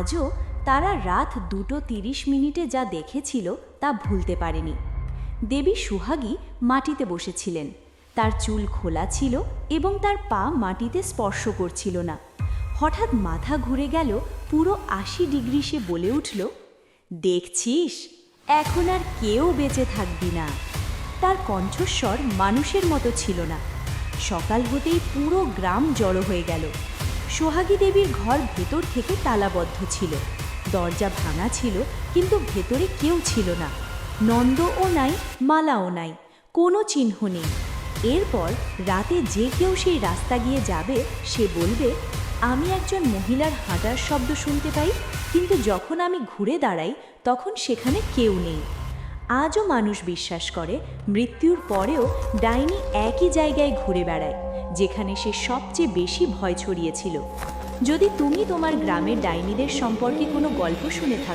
আজও তারা রাত 2:30 যা দেখেছিল তা ভুলতে পারেনি। দেবী সুহাগী মাটিতে বসেছিলেন, তার চুল খোলা ছিল এবং তার পা মাটিতে স্পর্শ করছিল না। হঠাৎ মাথা ঘুরে গেল পুরো 80 ডিগ্রি। সে বলে উঠল, দেখছিস, এখন আর কেউ বেঁচে থাকবি না। তার কণ্ঠস্বর মানুষের মতো ছিল না। সকাল হতেই পুরো গ্রাম জড়ো হয়ে গেল। সোহাগী দেবীর ঘর ভেতর থেকে তালাবদ্ধ ছিল, দরজা ভাঙা ছিল, কিন্তু ভেতরে কেউ ছিল না। নন্দও নাই, মালাও নাই, কোনো চিহ্ন নেই। এরপর রাতে যে কেউ সেই রাস্তা গিয়ে যাবে, সে বলবে, আমি একজন মহিলার হাঁটার শব্দ শুনতে পাই, কিন্তু যখন আমি ঘুরে দাঁড়াই তখন সেখানে কেউ নেই। আজও মানুষ বিশ্বাস করে মৃত্যুর পরেও ডাইনি একই জায়গায় ঘুরে বেড়ায়, যেখানে সে সবচেয়ে বেশি ভয় ছড়িয়েছিল। যদি তুমি তোমার গ্রামের ডাইনিদের সম্পর্কে কোনো গল্প শুনে থাকো,